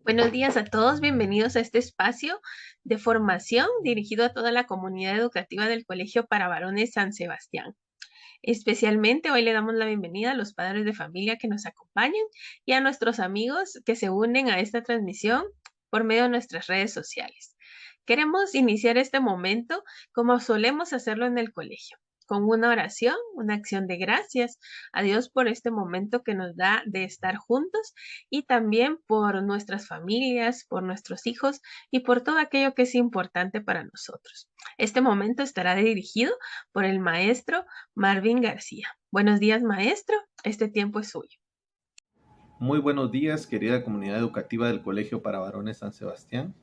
Buenos días a todos, bienvenidos a este espacio de formación dirigido a toda la comunidad educativa del Colegio para Varones San Sebastián. Especialmente hoy le damos la bienvenida a los padres de familia que nos acompañan y a nuestros amigos que se unen a esta transmisión por medio de nuestras redes sociales. Queremos iniciar este momento como solemos hacerlo en el colegio, con una oración, una acción de gracias a Dios por este momento que nos da de estar juntos y también por nuestras familias, por nuestros hijos y por todo aquello que es importante para nosotros. Este momento estará dirigido por el maestro Marvin García. Buenos días, maestro. Este tiempo es suyo. Muy buenos días, querida comunidad educativa del Colegio para Varones San Sebastián.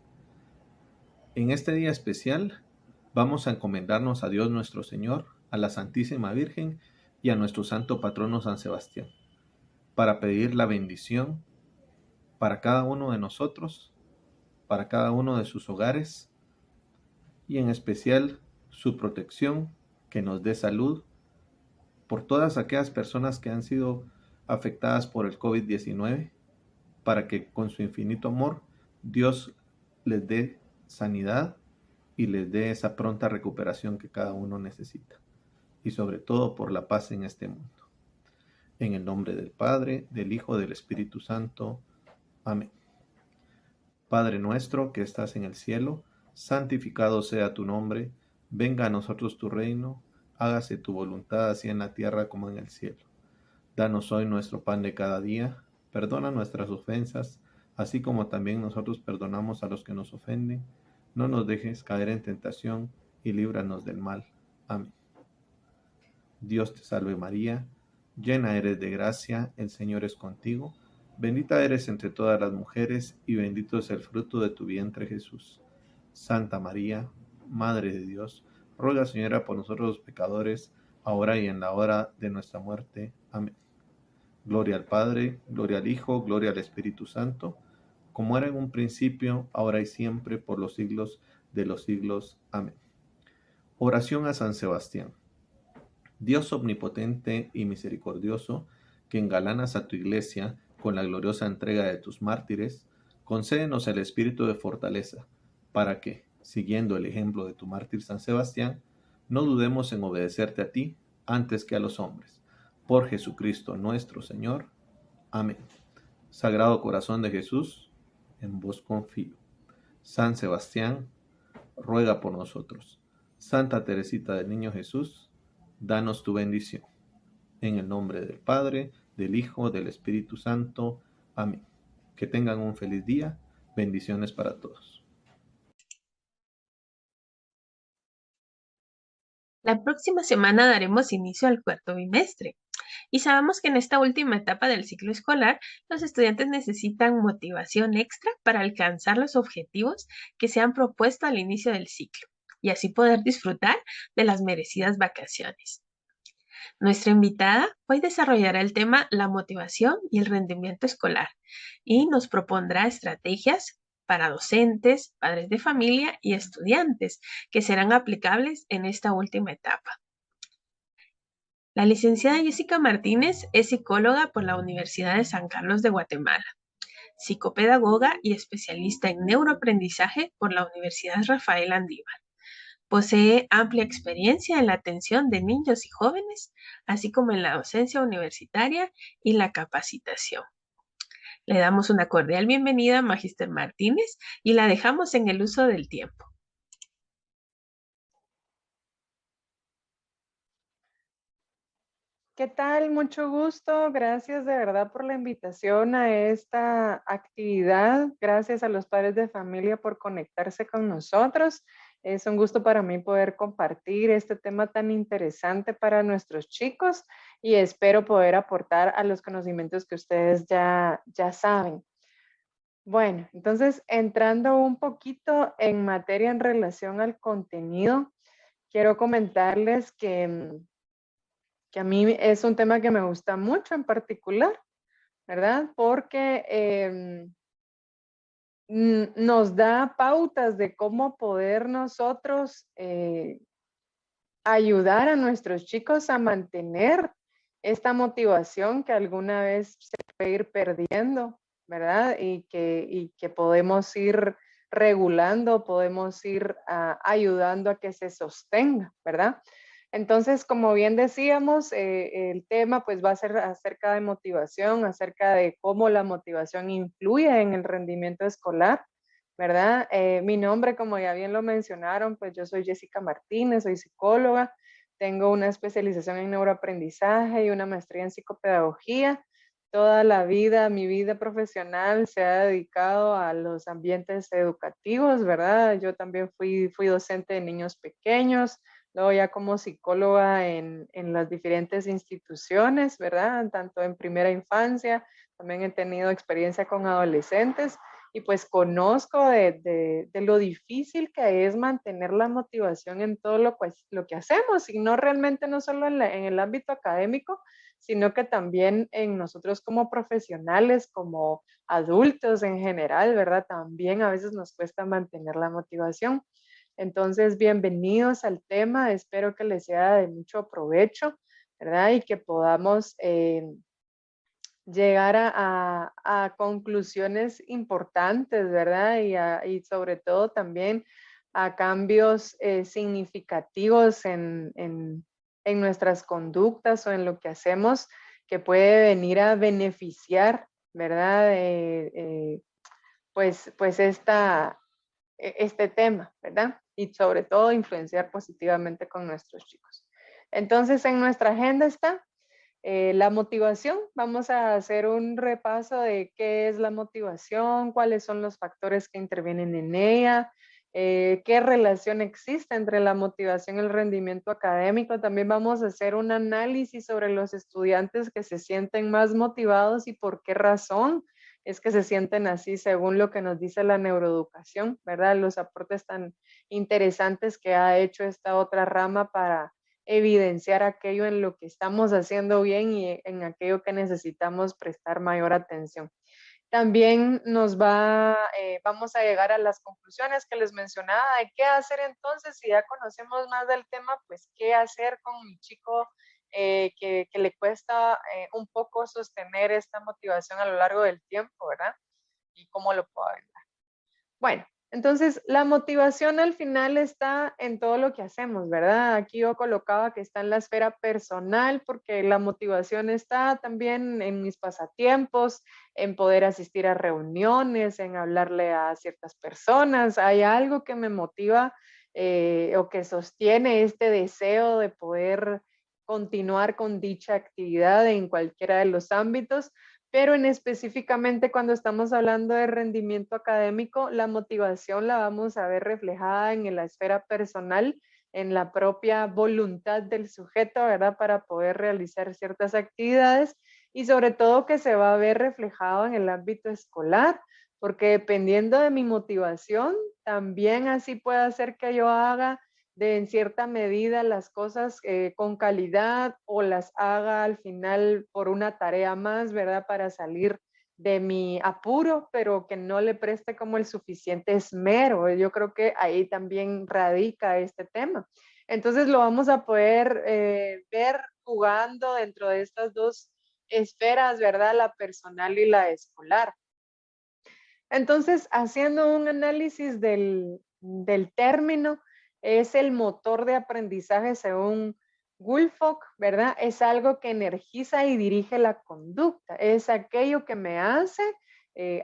En este día especial vamos a encomendarnos a Dios nuestro Señor, a la Santísima Virgen y a nuestro santo patrono San Sebastián, para pedir la bendición para cada uno de nosotros, para cada uno de sus hogares y en especial su protección, que nos dé salud por todas aquellas personas que han sido afectadas por el COVID-19, para que con su infinito amor Dios les dé sanidad y les dé esa pronta recuperación que cada uno necesita. Y sobre todo por la paz en este mundo. En el nombre del Padre, del Hijo, del Espíritu Santo. Amén. Padre nuestro que estás en el cielo, santificado sea tu nombre, venga a nosotros tu reino, hágase tu voluntad así en la tierra como en el cielo. Danos hoy nuestro pan de cada día, perdona nuestras ofensas, así como también nosotros perdonamos a los que nos ofenden. No nos dejes caer en tentación y líbranos del mal. Amén. Dios te salve María, llena eres de gracia, el Señor es contigo. Bendita eres entre todas las mujeres y bendito es el fruto de tu vientre Jesús. Santa María, Madre de Dios, ruega Señora por nosotros los pecadores, ahora y en la hora de nuestra muerte. Amén. Gloria al Padre, gloria al Hijo, gloria al Espíritu Santo, como era en un principio, ahora y siempre, por los siglos de los siglos. Amén. Oración a San Sebastián. Dios omnipotente y misericordioso, que engalanas a tu iglesia con la gloriosa entrega de tus mártires, concédenos el espíritu de fortaleza, para que, siguiendo el ejemplo de tu mártir San Sebastián, no dudemos en obedecerte a ti antes que a los hombres. Por Jesucristo nuestro Señor. Amén. Sagrado Corazón de Jesús, en vos confío. San Sebastián, ruega por nosotros. Santa Teresita del Niño Jesús, danos tu bendición. En el nombre del Padre, del Hijo, del Espíritu Santo. Amén. Que tengan un feliz día. Bendiciones para todos. La próxima semana daremos inicio al cuarto bimestre y sabemos que en esta última etapa del ciclo escolar los estudiantes necesitan motivación extra para alcanzar los objetivos que se han propuesto al inicio del ciclo y así poder disfrutar de las merecidas vacaciones. Nuestra invitada hoy desarrollará el tema la motivación y el rendimiento escolar y nos propondrá estrategias para docentes, padres de familia y estudiantes que serán aplicables en esta última etapa. La licenciada Jessica Martínez es psicóloga por la Universidad de San Carlos de Guatemala, psicopedagoga y especialista en neuroaprendizaje por la Universidad Rafael Andívar. Posee amplia experiencia en la atención de niños y jóvenes, así como en la docencia universitaria y la capacitación. Le damos una cordial bienvenida, Magíster Martínez, y la dejamos en el uso del tiempo. ¿Qué tal? Mucho gusto. Gracias de verdad por la invitación a esta actividad. Gracias a los padres de familia por conectarse con nosotros. Es un gusto para mí poder compartir este tema tan interesante para nuestros chicos y espero poder aportar a los conocimientos que ustedes ya saben. Bueno, entonces entrando un poquito en materia en relación al contenido, quiero comentarles que a mí es un tema que me gusta mucho en particular, ¿verdad? Porque nos da pautas de cómo poder nosotros ayudar a nuestros chicos a mantener esta motivación que alguna vez se puede ir perdiendo, ¿verdad? Y que podemos ir regulando, podemos ir ayudando a que se sostenga, ¿verdad? Entonces, como bien decíamos, el tema pues va a ser acerca de motivación, acerca de cómo la motivación influye en el rendimiento escolar, ¿verdad? Mi nombre, como ya bien lo mencionaron, pues yo soy Jessica Martínez, soy psicóloga, tengo una especialización en neuroaprendizaje y una maestría en psicopedagogía. Toda la vida, mi vida profesional se ha dedicado a los ambientes educativos, ¿verdad? Yo también fui docente de niños pequeños, luego ya como psicóloga en las diferentes instituciones, ¿verdad? Tanto en primera infancia, también he tenido experiencia con adolescentes y pues conozco de lo difícil que es mantener la motivación en todo lo que hacemos, y no realmente no solo en el ámbito académico, sino que también en nosotros como profesionales, como adultos en general, ¿verdad? También a veces nos cuesta mantener la motivación. Entonces, bienvenidos al tema, espero que les sea de mucho provecho, ¿verdad? Y que podamos llegar a conclusiones importantes, ¿verdad? Y sobre todo también a cambios significativos en nuestras conductas o en lo que hacemos, que puede venir a beneficiar, ¿verdad? Pues este tema, ¿verdad? Y sobre todo influenciar positivamente con nuestros chicos. Entonces, en nuestra agenda está la motivación. Vamos a hacer un repaso de qué es la motivación, cuáles son los factores que intervienen en ella, qué relación existe entre la motivación y el rendimiento académico. También vamos a hacer un análisis sobre los estudiantes que se sienten más motivados y por qué razón es que se sienten así según lo que nos dice la neuroeducación, ¿verdad? Los aportes tan interesantes que ha hecho esta otra rama para evidenciar aquello en lo que estamos haciendo bien y en aquello que necesitamos prestar mayor atención. También vamos a llegar a las conclusiones que les mencionaba de qué hacer entonces si ya conocemos más del tema, pues qué hacer con mi chico que le cuesta un poco sostener esta motivación a lo largo del tiempo, ¿verdad? Y cómo lo puedo ayudar. Bueno, entonces la motivación al final está en todo lo que hacemos, ¿verdad? Aquí yo colocaba que está en la esfera personal porque la motivación está también en mis pasatiempos, en poder asistir a reuniones, en hablarle a ciertas personas. Hay algo que me motiva o que sostiene este deseo de poder continuar con dicha actividad en cualquiera de los ámbitos, pero en específicamente cuando estamos hablando de rendimiento académico, la motivación la vamos a ver reflejada en la esfera personal, en la propia voluntad del sujeto, ¿verdad? Para poder realizar ciertas actividades y sobre todo que se va a ver reflejado en el ámbito escolar, porque dependiendo de mi motivación, también así puede hacer que yo haga en cierta medida las cosas con calidad o las haga al final por una tarea más, ¿verdad? Para salir de mi apuro, pero que no le preste como el suficiente esmero. Yo creo que ahí también radica este tema. Entonces lo vamos a poder ver jugando dentro de estas dos esferas, ¿verdad? La personal y la escolar. Entonces, haciendo un análisis del término, es el motor de aprendizaje según Woolfolk, ¿verdad? Es algo que energiza y dirige la conducta. Es aquello que me hace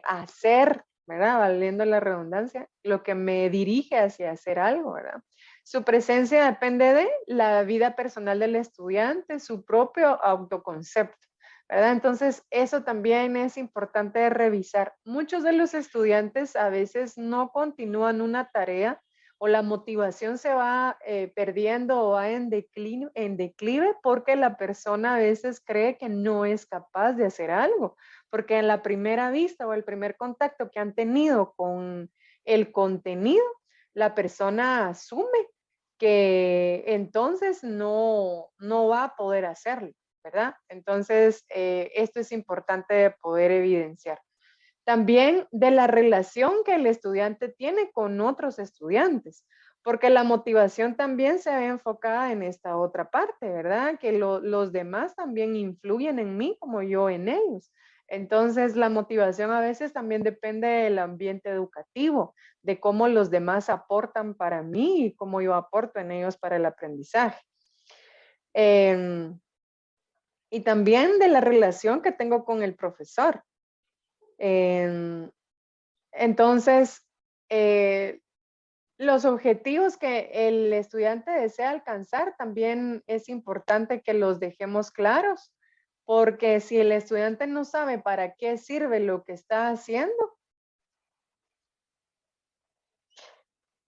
hacer, ¿verdad? Valiendo la redundancia, lo que me dirige hacia hacer algo, ¿verdad? Su presencia depende de la vida personal del estudiante, su propio autoconcepto, ¿verdad? Entonces, eso también es importante revisar. Muchos de los estudiantes a veces no continúan una tarea o la motivación se va perdiendo o va en declive porque la persona a veces cree que no es capaz de hacer algo, porque en la primera vista o el primer contacto que han tenido con el contenido, la persona asume que entonces no va a poder hacerlo, ¿verdad? Entonces, esto es importante de poder evidenciar. También de la relación que el estudiante tiene con otros estudiantes, porque la motivación también se ve enfocada en esta otra parte, ¿verdad? Que los demás también influyen en mí como yo en ellos. Entonces, la motivación a veces también depende del ambiente educativo, de cómo los demás aportan para mí y cómo yo aporto en ellos para el aprendizaje. Em, y también de la relación que tengo con el profesor. Em, entonces, los objetivos que el estudiante desea alcanzar también es importante que los dejemos claros, porque si el estudiante no sabe para qué sirve lo que está haciendo,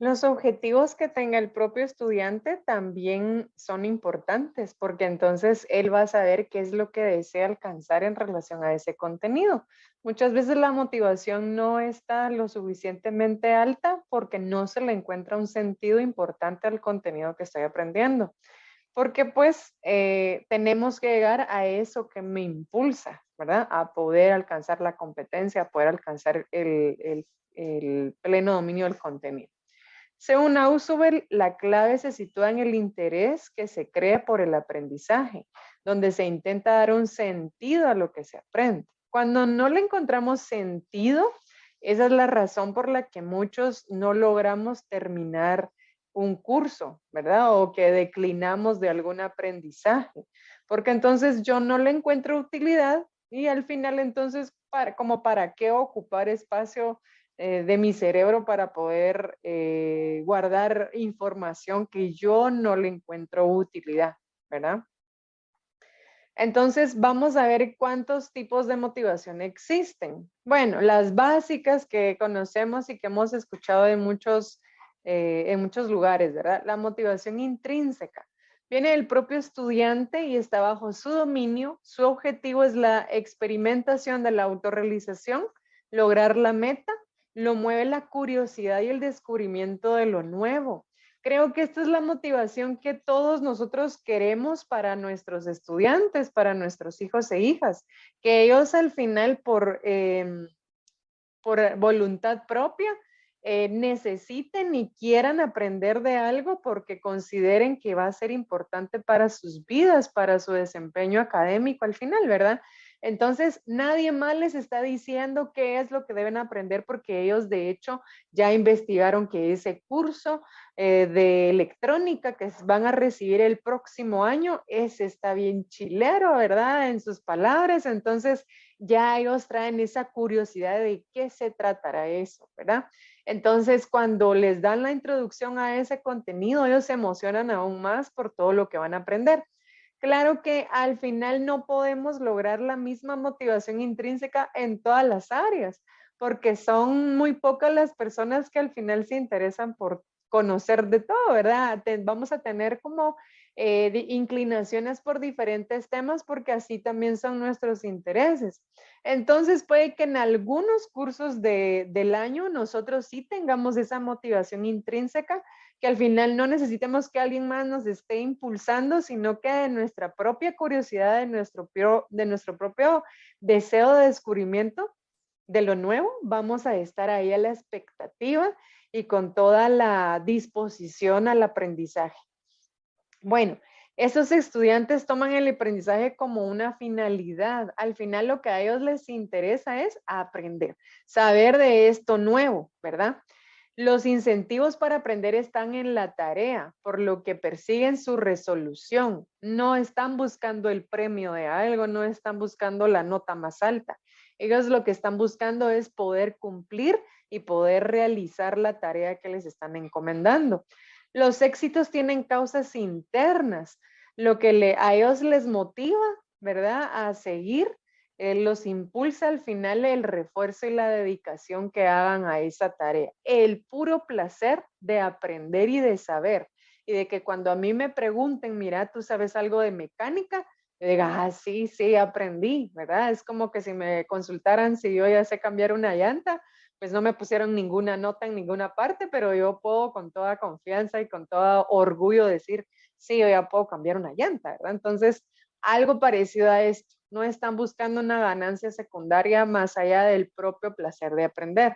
los objetivos que tenga el propio estudiante también son importantes, porque entonces él va a saber qué es lo que desea alcanzar en relación a ese contenido. Muchas veces la motivación no está lo suficientemente alta porque no se le encuentra un sentido importante al contenido que estoy aprendiendo. Porque pues tenemos que llegar a eso que me impulsa, ¿verdad? A poder alcanzar la competencia, a poder alcanzar el pleno dominio del contenido. Según Ausubel, la clave se sitúa en el interés que se crea por el aprendizaje, donde se intenta dar un sentido a lo que se aprende. Cuando no le encontramos sentido, esa es la razón por la que muchos no logramos terminar un curso, ¿verdad? O que declinamos de algún aprendizaje, porque entonces yo no le encuentro utilidad y al final entonces, como para qué ocupar espacio de mi cerebro para poder guardar información que yo no le encuentro utilidad, ¿verdad? Entonces vamos a ver cuántos tipos de motivación existen. Bueno, las básicas que conocemos y que hemos escuchado en muchos lugares, ¿verdad? La motivación intrínseca. Viene del propio estudiante y está bajo su dominio. Su objetivo es la experimentación de la autorrealización, lograr la meta, lo mueve la curiosidad y el descubrimiento de lo nuevo. Creo que esta es la motivación que todos nosotros queremos para nuestros estudiantes, para nuestros hijos e hijas, que ellos al final por voluntad propia necesiten y quieran aprender de algo porque consideren que va a ser importante para sus vidas, para su desempeño académico al final, ¿verdad? Entonces, nadie más les está diciendo qué es lo que deben aprender porque ellos de hecho ya investigaron que ese curso de electrónica que van a recibir el próximo año, ese está bien chilero, ¿verdad? En sus palabras, entonces ya ellos traen esa curiosidad de qué se tratará eso, ¿verdad? Entonces, cuando les dan la introducción a ese contenido, ellos se emocionan aún más por todo lo que van a aprender. Claro que al final no podemos lograr la misma motivación intrínseca en todas las áreas, porque son muy pocas las personas que al final se interesan por conocer de todo, ¿verdad? Vamos a tener como inclinaciones por diferentes temas porque así también son nuestros intereses. Entonces puede que en algunos cursos del año nosotros sí tengamos esa motivación intrínseca, que al final no necesitemos que alguien más nos esté impulsando, sino que de nuestra propia curiosidad, de nuestro propio deseo de descubrimiento de lo nuevo, vamos a estar ahí a la expectativa y con toda la disposición al aprendizaje. Bueno, esos estudiantes toman el aprendizaje como una finalidad. Al final lo que a ellos les interesa es aprender, saber de esto nuevo, ¿verdad? Los incentivos para aprender están en la tarea, por lo que persiguen su resolución. No están buscando el premio de algo, no están buscando la nota más alta. Ellos lo que están buscando es poder cumplir y poder realizar la tarea que les están encomendando. Los éxitos tienen causas internas, lo que a ellos les motiva, ¿verdad? A seguir, los impulsa al final el refuerzo y la dedicación que hagan a esa tarea. El puro placer de aprender y de saber. Y de que cuando a mí me pregunten, mira, ¿tú sabes algo de mecánica? Yo diga, ah, sí, sí, aprendí, ¿verdad? Es como que si me consultaran si yo ya sé cambiar una llanta, pues no me pusieron ninguna nota en ninguna parte, pero yo puedo con toda confianza y con todo orgullo decir, sí, yo ya puedo cambiar una llanta, ¿verdad? Entonces, algo parecido a esto. No están buscando una ganancia secundaria más allá del propio placer de aprender.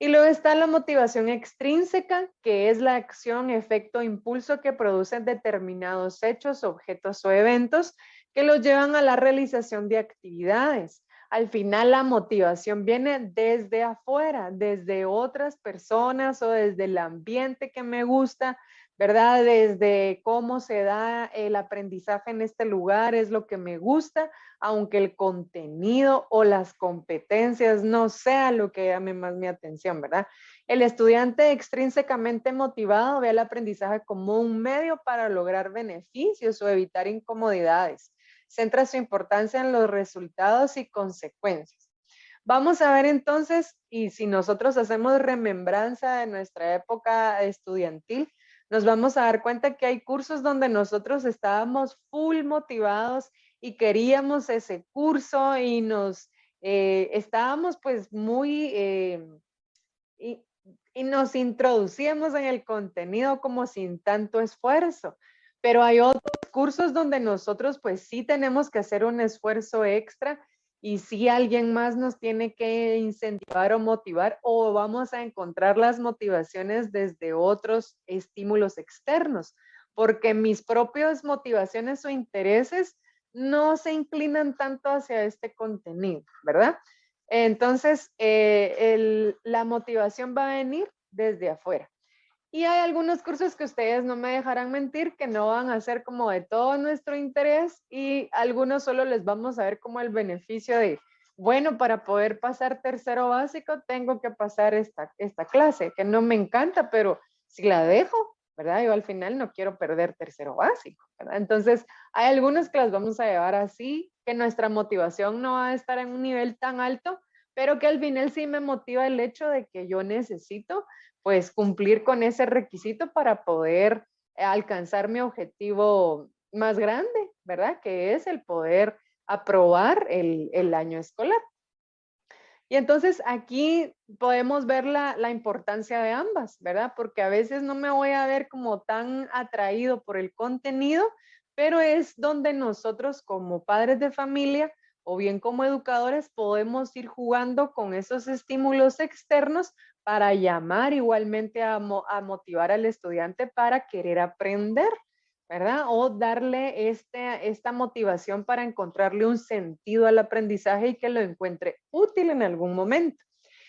Y luego está la motivación extrínseca, que es la acción, efecto, impulso que producen determinados hechos, objetos o eventos que los llevan a la realización de actividades. al final la motivación viene desde afuera, desde otras personas o desde el ambiente que me gusta, ¿verdad? Desde cómo se da el aprendizaje en este lugar, es lo que me gusta, aunque el contenido o las competencias no sea lo que llame más mi atención, ¿verdad? El estudiante extrínsecamente motivado ve el aprendizaje como un medio para lograr beneficios o evitar incomodidades. Centra su importancia en los resultados y consecuencias. Vamos a ver entonces, y si nosotros hacemos remembranza de nuestra época estudiantil, nos vamos a dar cuenta que hay cursos donde nosotros estábamos full motivados y queríamos ese curso y nos estábamos pues muy y nos introducíamos en el contenido como sin tanto esfuerzo. Pero hay otros cursos donde nosotros pues sí tenemos que hacer un esfuerzo extra y sí alguien más nos tiene que incentivar o motivar, o vamos a encontrar las motivaciones desde otros estímulos externos, porque mis propias motivaciones o intereses no se inclinan tanto hacia este contenido, ¿verdad? Entonces, la motivación va a venir desde afuera. Y hay algunos cursos que ustedes no me dejarán mentir que no van a ser como de todo nuestro interés y algunos solo les vamos a ver como el beneficio de, bueno, para poder pasar tercero básico tengo que pasar esta clase, que no me encanta, pero si la dejo, ¿verdad? Yo al final no quiero perder tercero básico, ¿verdad? Entonces, hay algunos que las vamos a llevar así, que nuestra motivación no va a estar en un nivel tan alto, pero que al final sí me motiva el hecho de que yo necesito pues cumplir con ese requisito para poder alcanzar mi objetivo más grande, ¿verdad? Que es el poder aprobar el año escolar. Y entonces aquí podemos ver la importancia de ambas, ¿verdad? Porque a veces no me voy a ver como tan atraído por el contenido, pero es donde nosotros como padres de familia o bien como educadores podemos ir jugando con esos estímulos externos para llamar igualmente a motivar al estudiante para querer aprender, ¿verdad? O darle esta motivación para encontrarle un sentido al aprendizaje y que lo encuentre útil en algún momento.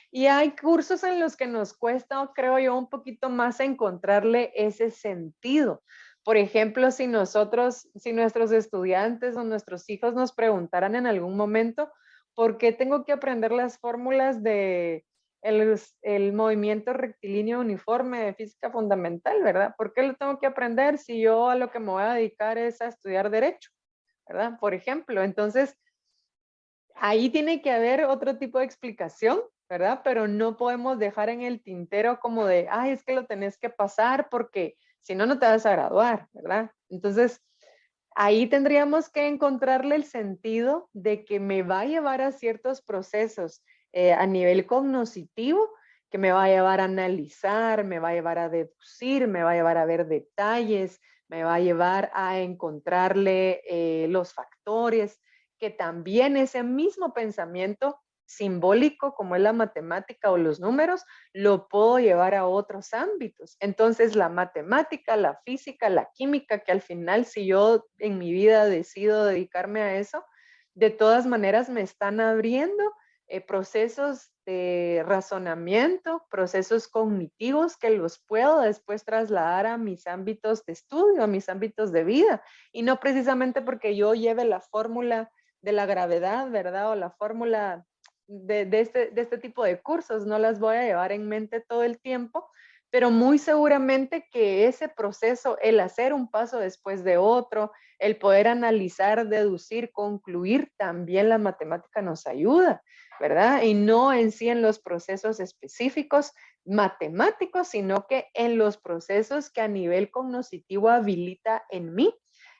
Y hay cursos en los que nos cuesta, creo yo, un poquito más encontrarle ese sentido. Por ejemplo, si nuestros estudiantes o nuestros hijos nos preguntaran en algún momento, ¿por qué tengo que aprender las fórmulas de el movimiento rectilíneo uniforme de física fundamental, ¿verdad? ¿Por qué lo tengo que aprender si yo a lo que me voy a dedicar es a estudiar derecho, ¿verdad? Por ejemplo, entonces ahí tiene que haber otro tipo de explicación, ¿verdad? Pero no podemos dejar en el tintero como de, ay, es que lo tenés que pasar porque si no, no te vas a graduar, ¿verdad? Entonces, ahí tendríamos que encontrarle el sentido de que me va a llevar a ciertos procesos a nivel cognitivo, que me va a llevar a analizar, me va a llevar a deducir, me va a llevar a ver detalles, me va a llevar a encontrarle los factores, que también ese mismo pensamiento simbólico como es la matemática o los números, lo puedo llevar a otros ámbitos. Entonces la matemática, la física, la química, que al final si yo en mi vida decido dedicarme a eso, de todas maneras me están abriendo procesos de razonamiento, procesos cognitivos que los puedo después trasladar a mis ámbitos de estudio, a mis ámbitos de vida, y no precisamente porque yo lleve la fórmula de la gravedad, ¿verdad? O la fórmula de este tipo de cursos, no las voy a llevar en mente todo el tiempo, pero muy seguramente que ese proceso, el hacer un paso después de otro, el poder analizar, deducir, concluir, también la matemática nos ayuda, ¿verdad? Y no en sí en los procesos específicos matemáticos, sino que en los procesos que a nivel cognitivo habilita en mí.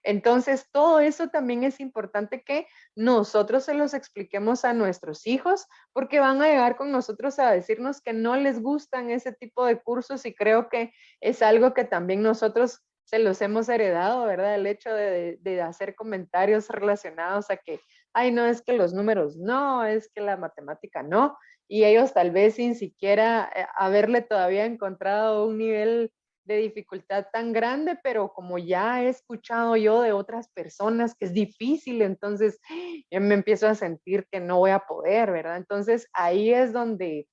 Entonces, todo eso también es importante que nosotros se los expliquemos a nuestros hijos, porque van a llegar con nosotros a decirnos que no les gustan ese tipo de cursos y creo que es algo que también nosotros se los hemos heredado, ¿verdad? El hecho de hacer comentarios relacionados a que, ay, no, es que los números no, es que la matemática no, y ellos tal vez sin siquiera haberle todavía encontrado un nivel de dificultad tan grande, pero como ya he escuchado yo de otras personas que es difícil, entonces ya me empiezo a sentir que no voy a poder, ¿verdad? Entonces ahí es donde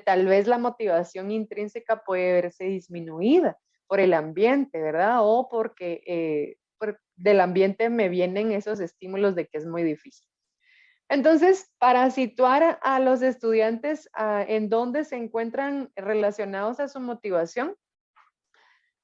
tal vez la motivación intrínseca puede verse disminuida por el ambiente, ¿verdad? O porque del ambiente me vienen esos estímulos de que es muy difícil. Entonces, para situar a los estudiantes en dónde se encuentran relacionados a su motivación,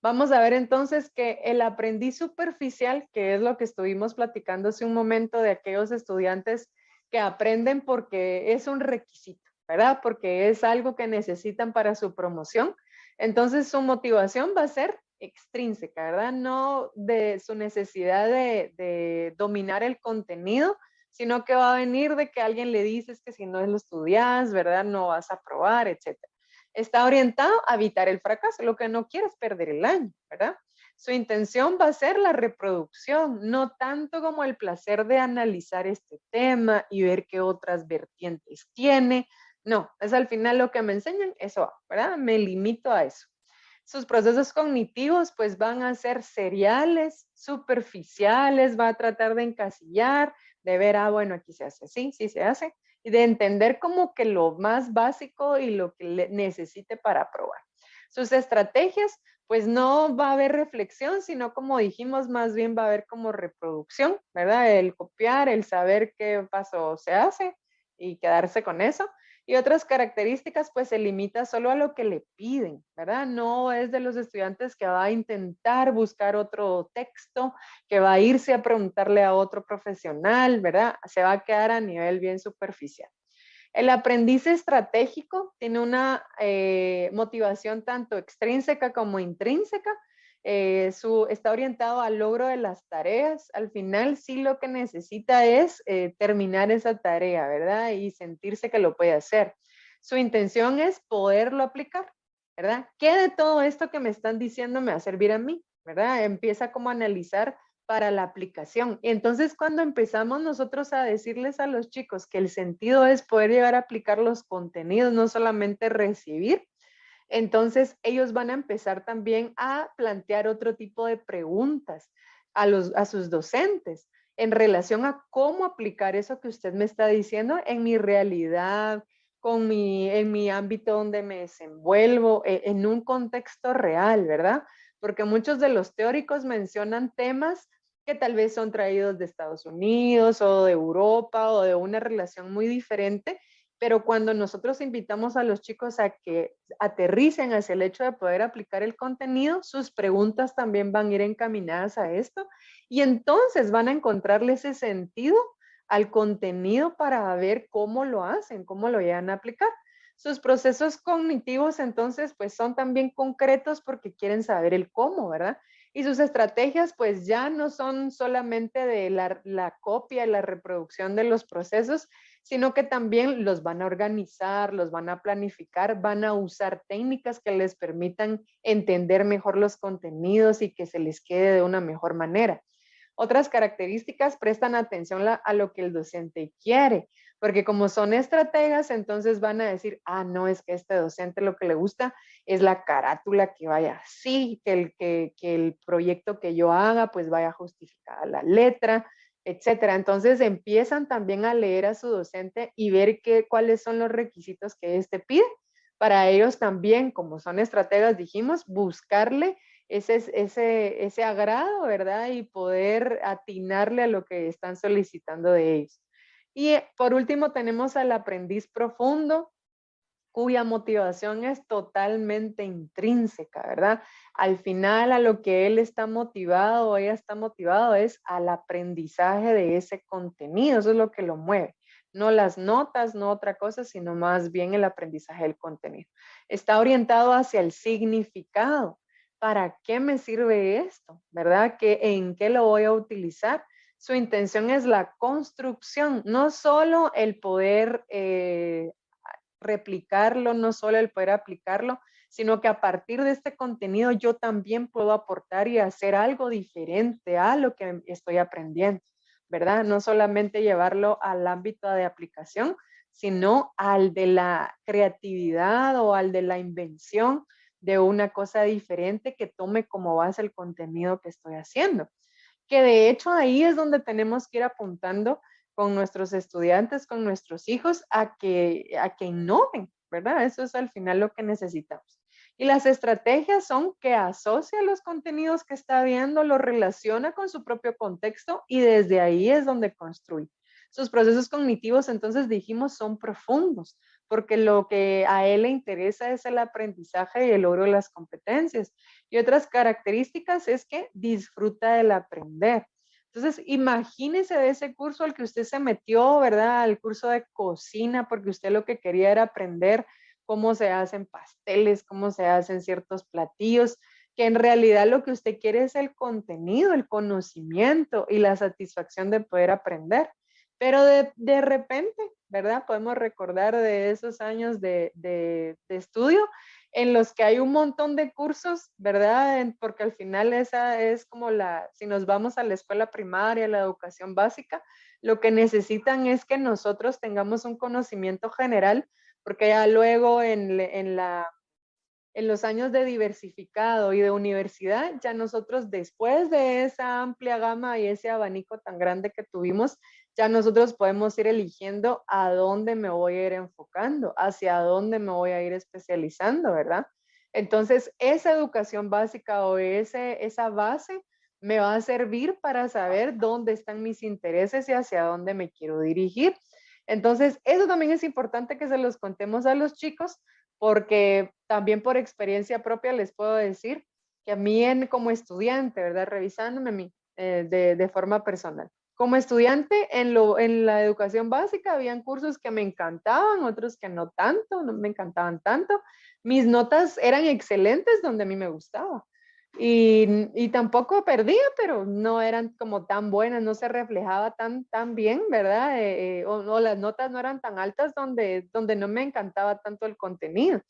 vamos a ver entonces que el aprendiz superficial, que es lo que estuvimos platicando hace un momento de aquellos estudiantes que aprenden porque es un requisito, ¿verdad? Porque es algo que necesitan para su promoción. Entonces su motivación va a ser extrínseca, ¿verdad? No de su necesidad de dominar el contenido, sino que va a venir de que alguien le dice que si no lo estudias, ¿verdad? No vas a aprobar, etcétera. Está orientado a evitar el fracaso, lo que no quiere es perder el año, ¿verdad? Su intención va a ser la reproducción, no tanto como el placer de analizar este tema y ver qué otras vertientes tiene. No, es al final lo que me enseñan, eso, ¿verdad? Me limito a eso. Sus procesos cognitivos pues van a ser seriales, superficiales, va a tratar de encasillar, de ver, bueno, aquí se hace así, sí se hace, y de entender como que lo más básico y lo que necesite para probar. Sus estrategias, pues no va a haber reflexión, sino como dijimos, más bien va a haber como reproducción, ¿verdad? El copiar, el saber qué paso se hace y quedarse con eso. Y otras características, pues se limita solo a lo que le piden, ¿verdad? No es de los estudiantes que va a intentar buscar otro texto, que va a irse a preguntarle a otro profesional, ¿verdad? Se va a quedar a nivel bien superficial. El aprendiz estratégico tiene una motivación tanto extrínseca como intrínseca. Está orientado al logro de las tareas. Al final sí lo que necesita es terminar esa tarea, ¿verdad? Y sentirse que lo puede hacer. Su intención es poderlo aplicar, ¿verdad? ¿Qué de todo esto que me están diciendo me va a servir a mí? ¿Verdad? Empieza como a analizar para la aplicación. Y entonces cuando empezamos nosotros a decirles a los chicos que el sentido es poder llegar a aplicar los contenidos, no solamente recibir, entonces ellos van a empezar también a plantear otro tipo de preguntas a sus docentes en relación a cómo aplicar eso que usted me está diciendo en mi realidad, en mi ámbito donde me desenvuelvo, en un contexto real, ¿verdad? Porque muchos de los teóricos mencionan temas que tal vez son traídos de Estados Unidos o de Europa o de una relación muy diferente, pero cuando nosotros invitamos a los chicos a que aterricen hacia el hecho de poder aplicar el contenido, sus preguntas también van a ir encaminadas a esto y entonces van a encontrarle ese sentido al contenido para ver cómo lo hacen, cómo lo llegan a aplicar. Sus procesos cognitivos entonces pues son también concretos porque quieren saber el cómo, ¿verdad? Y sus estrategias pues ya no son solamente de la copia y la reproducción de los procesos, sino que también los van a organizar, los van a planificar, van a usar técnicas que les permitan entender mejor los contenidos y que se les quede de una mejor manera. Otras características prestan atención a lo que el docente quiere, porque como son estrategas, entonces van a decir, no, es que este docente lo que le gusta es la carátula que vaya así, que el proyecto que yo haga pues vaya justificada la letra, etcétera. Entonces empiezan también a leer a su docente y ver cuáles son los requisitos que éste pide. Para ellos también, como son estrategas, dijimos, buscarle ese agrado, ¿verdad? Y poder atinarle a lo que están solicitando de ellos. Y por último tenemos al aprendiz profundo, cuya motivación es totalmente intrínseca, ¿verdad? Al final a lo que él está motivado o ella está motivado es al aprendizaje de ese contenido, eso es lo que lo mueve. No las notas, no otra cosa, sino más bien el aprendizaje del contenido. Está orientado hacia el significado. ¿Para qué me sirve esto? ¿Verdad? ¿En qué lo voy a utilizar? Su intención es la construcción, no solo el poder replicarlo, no solo el poder aplicarlo, sino que a partir de este contenido yo también puedo aportar y hacer algo diferente a lo que estoy aprendiendo, ¿verdad? No solamente llevarlo al ámbito de aplicación, sino al de la creatividad o al de la invención, de una cosa diferente que tome como base el contenido que estoy haciendo. Que de hecho ahí es donde tenemos que ir apuntando con nuestros estudiantes, con nuestros hijos, a que innoven, ¿verdad? Eso es al final lo que necesitamos. Y las estrategias son que asocia los contenidos que está viendo, los relaciona con su propio contexto y desde ahí es donde construye. Sus procesos cognitivos, entonces dijimos, son profundos, porque lo que a él le interesa es el aprendizaje y el logro de las competencias. Y otras características es que disfruta del aprender. Entonces, imagínese de ese curso al que usted se metió, ¿verdad? Al curso de cocina, porque usted lo que quería era aprender cómo se hacen pasteles, cómo se hacen ciertos platillos, que en realidad lo que usted quiere es el contenido, el conocimiento y la satisfacción de poder aprender. Pero de repente, ¿verdad? Podemos recordar de esos años de estudio en los que hay un montón de cursos, ¿verdad? Porque al final esa es como si nos vamos a la escuela primaria, la educación básica, lo que necesitan es que nosotros tengamos un conocimiento general, porque ya luego en los años de diversificado y de universidad, ya nosotros después de esa amplia gama y ese abanico tan grande que tuvimos, ya nosotros podemos ir eligiendo a dónde me voy a ir enfocando, hacia dónde me voy a ir especializando, ¿verdad? Entonces, esa educación básica o esa base me va a servir para saber dónde están mis intereses y hacia dónde me quiero dirigir. Entonces, eso también es importante que se los contemos a los chicos, porque también por experiencia propia les puedo decir que a mí como estudiante, ¿verdad? Revisándome a mí de forma personal. Como estudiante en la educación básica habían cursos que me encantaban, otros que no tanto, no me encantaban tanto. Mis notas eran excelentes donde a mí me gustaba. Y tampoco perdía, pero no eran como tan buenas, no se reflejaba tan bien, ¿verdad? O las notas no eran tan altas donde no me encantaba tanto el contenido.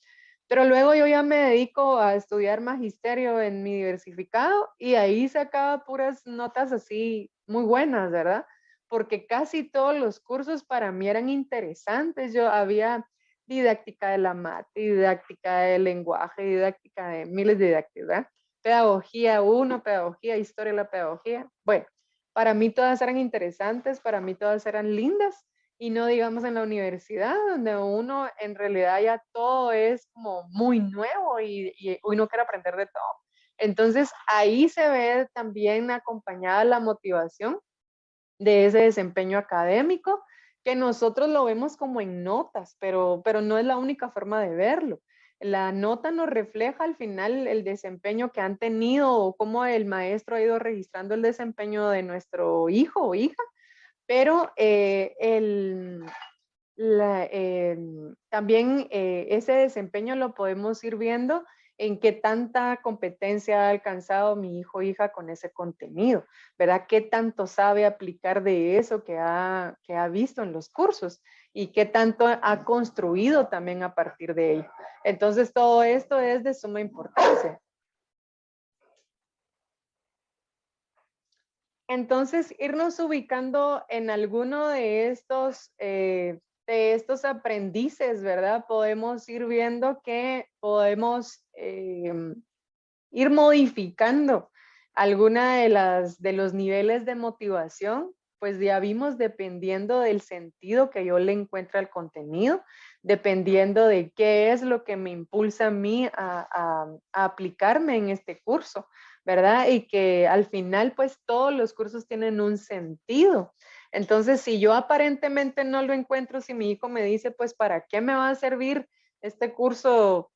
Pero luego yo ya me dedico a estudiar magisterio en mi diversificado y ahí sacaba puras notas así muy buenas, ¿verdad? Porque casi todos los cursos para mí eran interesantes. Yo había didáctica de la mate, didáctica del lenguaje, didáctica de miles de didácticas, ¿verdad? Pedagogía 1, pedagogía, historia de la pedagogía. Bueno, para mí todas eran interesantes, para mí todas eran lindas y no digamos en la universidad, donde uno en realidad ya todo es como muy nuevo y uno quiere aprender de todo. Entonces ahí se ve también acompañada la motivación de ese desempeño académico, que nosotros lo vemos como en notas, pero no es la única forma de verlo. La nota nos refleja al final el desempeño que han tenido o cómo el maestro ha ido registrando el desempeño de nuestro hijo o hija, pero también ese desempeño lo podemos ir viendo en qué tanta competencia ha alcanzado mi hijo o hija con ese contenido, ¿verdad? ¿Qué tanto sabe aplicar de eso que ha visto en los cursos y qué tanto ha construido también a partir de ello? Entonces, todo esto es de suma importancia. Entonces, irnos ubicando en alguno de estos aprendices, ¿verdad? Podemos ir viendo que podemos ir modificando alguna de los niveles de motivación, pues ya vimos dependiendo del sentido que yo le encuentre al contenido, dependiendo de qué es lo que me impulsa a mí a aplicarme en este curso, ¿verdad? Y que al final, pues todos los cursos tienen un sentido. Entonces, si yo aparentemente no lo encuentro, si mi hijo me dice, pues, ¿para qué me va a servir este curso?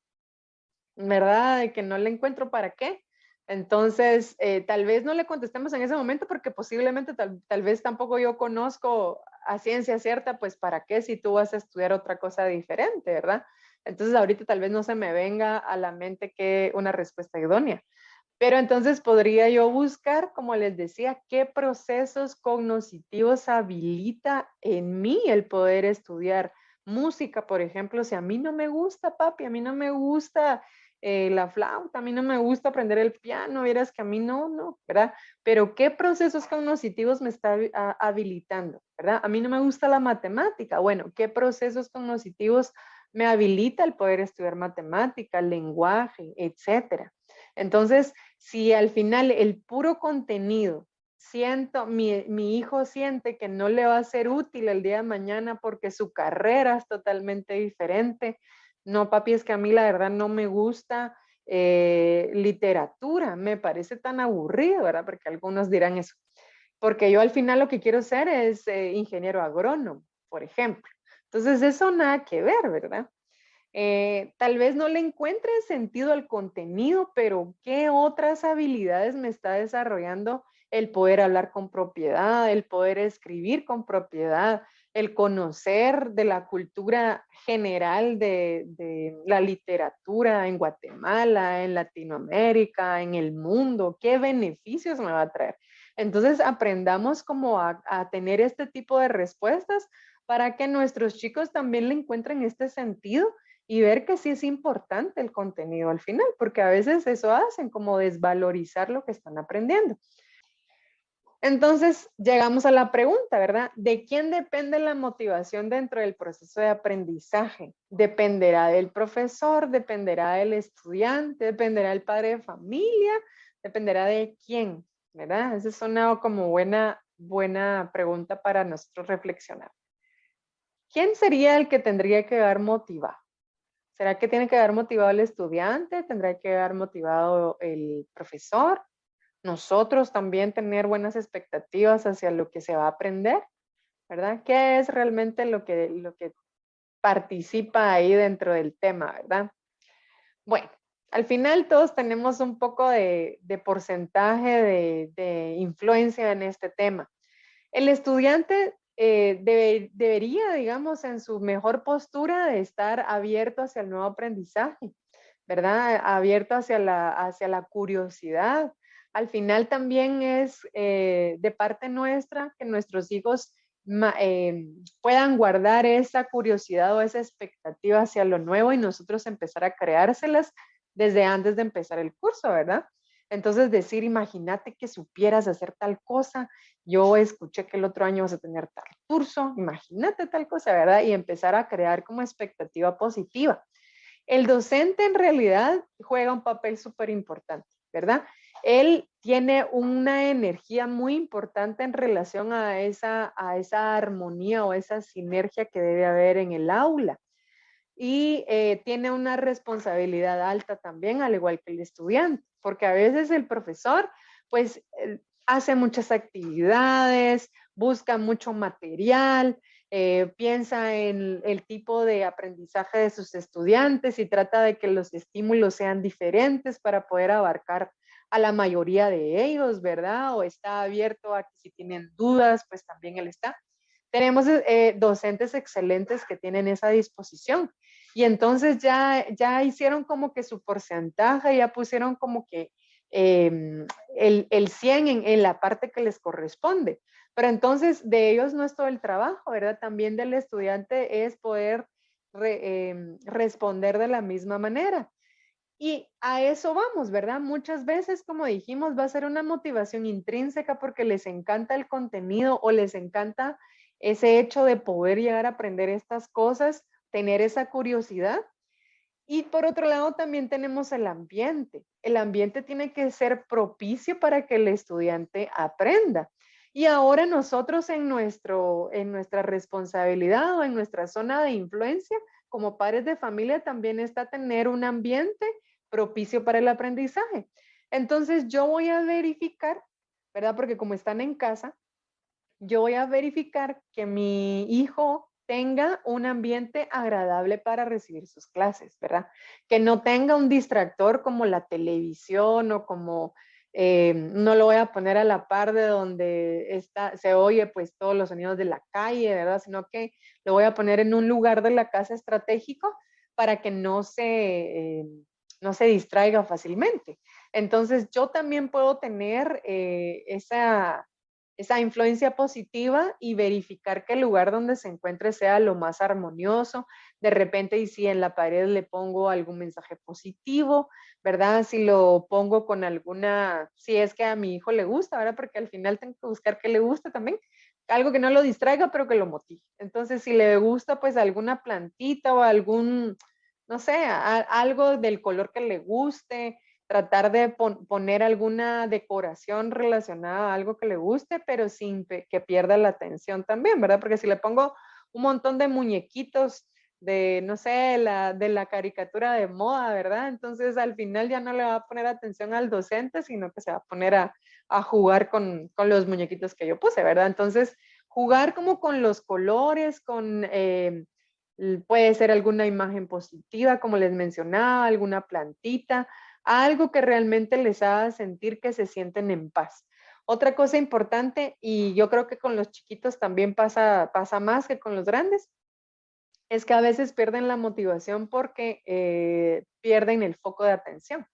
¿Verdad? De que no le encuentro para qué. Entonces, tal vez no le contestemos en ese momento porque posiblemente tal vez tampoco yo conozco a ciencia cierta, pues para qué si tú vas a estudiar otra cosa diferente, ¿verdad? Entonces, ahorita tal vez no se me venga a la mente que una respuesta idónea. Pero entonces podría yo buscar, como les decía, qué procesos cognitivos habilita en mí el poder estudiar música, por ejemplo. Si a mí no me gusta, papi, a mí no me gusta la flauta, a mí no me gusta aprender el piano, verás que a mí no, ¿verdad? Pero ¿qué procesos cognitivos me está habilitando, ¿verdad? A mí no me gusta la matemática. Bueno, ¿qué procesos cognitivos me habilita el poder estudiar matemática, lenguaje, etcétera. Entonces, si al final el puro contenido mi hijo siente que no le va a ser útil el día de mañana porque su carrera es totalmente diferente. No, papi, es que a mí la verdad no me gusta literatura, me parece tan aburrido, ¿verdad? Porque algunos dirán eso. Porque yo al final lo que quiero ser es ingeniero agrónomo, por ejemplo. Entonces, eso nada que ver, ¿verdad? Tal vez no le encuentre sentido al contenido, pero ¿qué otras habilidades me está desarrollando el poder hablar con propiedad, el poder escribir con propiedad, el conocer de la cultura general de la literatura en Guatemala, en Latinoamérica, en el mundo? ¿Qué beneficios me va a traer? Entonces aprendamos como a tener este tipo de respuestas para que nuestros chicos también le encuentren este sentido y ver que sí es importante el contenido al final, porque a veces eso hacen, como desvalorizar lo que están aprendiendo. Entonces, llegamos a la pregunta, ¿verdad? ¿De quién depende la motivación dentro del proceso de aprendizaje? ¿Dependerá del profesor? ¿Dependerá del estudiante? ¿Dependerá del padre de familia? ¿Dependerá de quién? ¿Verdad? Esa es una como buena pregunta para nosotros reflexionar. ¿Quién sería el que tendría que dar motivado? ¿Será que tiene que dar motivado el estudiante? ¿Tendrá que dar motivado el profesor? Nosotros también tener buenas expectativas hacia lo que se va a aprender, ¿verdad? ¿Qué es realmente lo que participa ahí dentro del tema, verdad? Bueno, al final todos tenemos un poco de porcentaje de influencia en este tema. El estudiante debería, digamos, en su mejor postura de estar abierto hacia el nuevo aprendizaje, ¿verdad? Abierto hacia la curiosidad. Al final también es de parte nuestra que nuestros hijos puedan guardar esa curiosidad o esa expectativa hacia lo nuevo y nosotros empezar a creárselas desde antes de empezar el curso, ¿verdad? Entonces decir, imagínate que supieras hacer tal cosa, yo escuché que el otro año vas a tener tal curso, imagínate tal cosa, ¿verdad? Y empezar a crear como expectativa positiva. El docente en realidad juega un papel súper importante, ¿verdad? Él tiene una energía muy importante en relación a esa armonía o esa sinergia que debe haber en el aula. Y tiene una responsabilidad alta también, al igual que el estudiante, porque a veces el profesor, pues, hace muchas actividades, busca mucho material, piensa en el tipo de aprendizaje de sus estudiantes y trata de que los estímulos sean diferentes para poder abarcar a la mayoría de ellos, ¿verdad? O está abierto a que si tienen dudas, pues también él está. Tenemos docentes excelentes que tienen esa disposición y entonces ya hicieron como que su porcentaje, ya pusieron como que el 100 en la parte que les corresponde. Pero entonces de ellos no es todo el trabajo, ¿verdad? También del estudiante es poder responder de la misma manera. Y a eso vamos, ¿verdad? Muchas veces, como dijimos, va a ser una motivación intrínseca porque les encanta el contenido o les encanta ese hecho de poder llegar a aprender estas cosas, tener esa curiosidad. Y por otro lado, también tenemos el ambiente. El ambiente tiene que ser propicio para que el estudiante aprenda. Y ahora nosotros en nuestra responsabilidad o en nuestra zona de influencia, como padres de familia, también está tener un ambiente propicio para el aprendizaje. Entonces yo voy a verificar, ¿verdad? Porque como están en casa, yo voy a verificar que mi hijo tenga un ambiente agradable para recibir sus clases, ¿verdad? Que no tenga un distractor como la televisión o como no lo voy a poner a la par de donde se oye pues todos los sonidos de la calle, ¿verdad? Sino que lo voy a poner en un lugar de la casa estratégico para que no se distraiga fácilmente. Entonces yo también puedo tener esa influencia positiva y verificar que el lugar donde se encuentre sea lo más armonioso. De repente, y si en la pared le pongo algún mensaje positivo, ¿verdad? Si lo pongo con si es que a mi hijo le gusta, ¿verdad? Porque al final tengo que buscar que le guste también, algo que no lo distraiga, pero que lo motive. Entonces, si le gusta pues alguna plantita o algún, no sé, algo del color que le guste, tratar de poner alguna decoración relacionada a algo que le guste, pero sin que pierda la atención también, ¿verdad? Porque si le pongo un montón de muñequitos de, no sé, de la caricatura de moda, ¿verdad? Entonces al final ya no le va a poner atención al docente, sino que se va a poner a jugar con los muñequitos que yo puse, ¿verdad? Entonces, jugar como con los colores, puede ser alguna imagen positiva, como les mencionaba, alguna plantita, algo que realmente les haga sentir que se sienten en paz. Otra cosa importante, y yo creo que con los chiquitos también pasa más que con los grandes, es que a veces pierden la motivación porque pierden el foco de atención.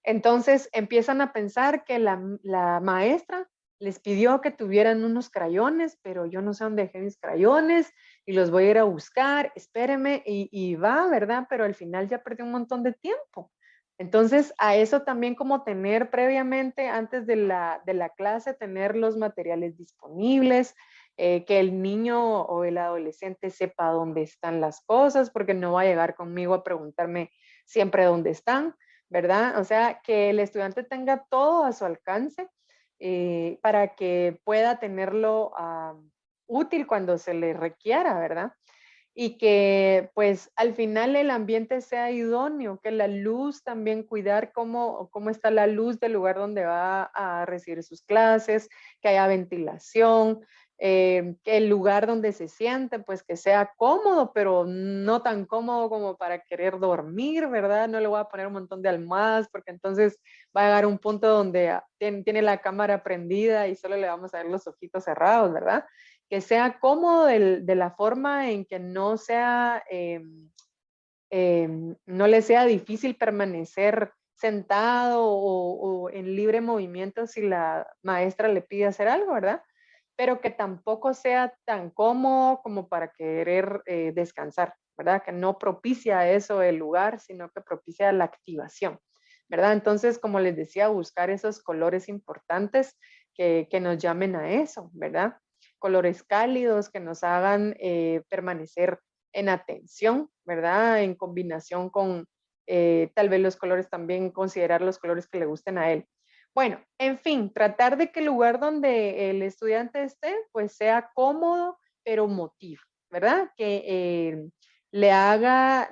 Entonces empiezan a pensar que la maestra les pidió que tuvieran unos crayones, pero yo no sé dónde dejé mis crayones y los voy a ir a buscar, espéreme, y va, ¿verdad? Pero al final ya perdí un montón de tiempo. Entonces, a eso también como tener previamente, antes de la clase, tener los materiales disponibles, que el niño o el adolescente sepa dónde están las cosas, porque no va a llegar conmigo a preguntarme siempre dónde están, ¿verdad? O sea, que el estudiante tenga todo a su alcance para que pueda tenerlo útil cuando se le requiera, ¿verdad? Y que pues al final el ambiente sea idóneo, que la luz también cuidar cómo está la luz del lugar donde va a recibir sus clases, que haya ventilación, que el lugar donde se siente pues que sea cómodo, pero no tan cómodo como para querer dormir, ¿verdad? No le voy a poner un montón de almohadas porque entonces va a llegar un punto donde tiene la cámara prendida y solo le vamos a ver los ojitos cerrados, ¿verdad? Que sea cómodo de la forma en que no sea, no le sea difícil permanecer sentado o en libre movimiento si la maestra le pide hacer algo, ¿verdad? Pero que tampoco sea tan cómodo como para querer descansar, ¿verdad? Que no propicia eso el lugar, sino que propicia la activación, ¿verdad? Entonces, como les decía, buscar esos colores importantes que nos llamen a eso, ¿verdad? Colores cálidos que nos hagan permanecer en atención, ¿verdad? En combinación con tal vez los colores también, considerar los colores que le gusten a él. Bueno, en fin, tratar de que el lugar donde el estudiante esté, pues sea cómodo, pero motive, ¿verdad? Que le haga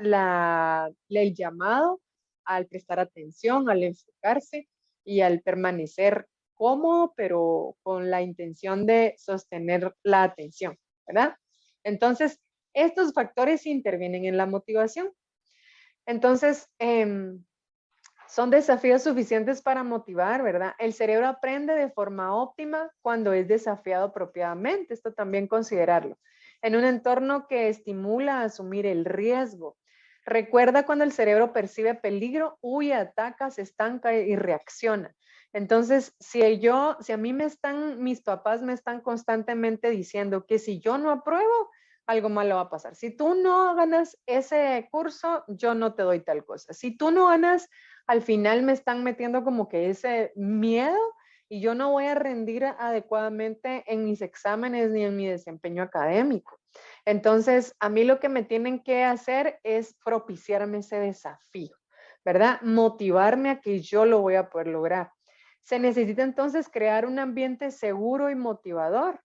el llamado al prestar atención, al enfocarse y al permanecer cómodo, pero con la intención de sostener la atención, ¿verdad? Entonces, estos factores intervienen en la motivación. Entonces, son desafíos suficientes para motivar, ¿verdad? El cerebro aprende de forma óptima cuando es desafiado apropiadamente. Esto también considerarlo. En un entorno que estimula a asumir el riesgo. Recuerda cuando el cerebro percibe peligro, huye, ataca, se estanca y reacciona. Entonces, si a mí mis papás me están constantemente diciendo que si yo no apruebo, algo malo va a pasar. Si tú no ganas ese curso, yo no te doy tal cosa. Si tú no ganas, al final me están metiendo como que ese miedo y yo no voy a rendir adecuadamente en mis exámenes ni en mi desempeño académico. Entonces, a mí lo que me tienen que hacer es propiciarme ese desafío, ¿verdad? Motivarme a que yo lo voy a poder lograr. Se necesita entonces crear un ambiente seguro y motivador,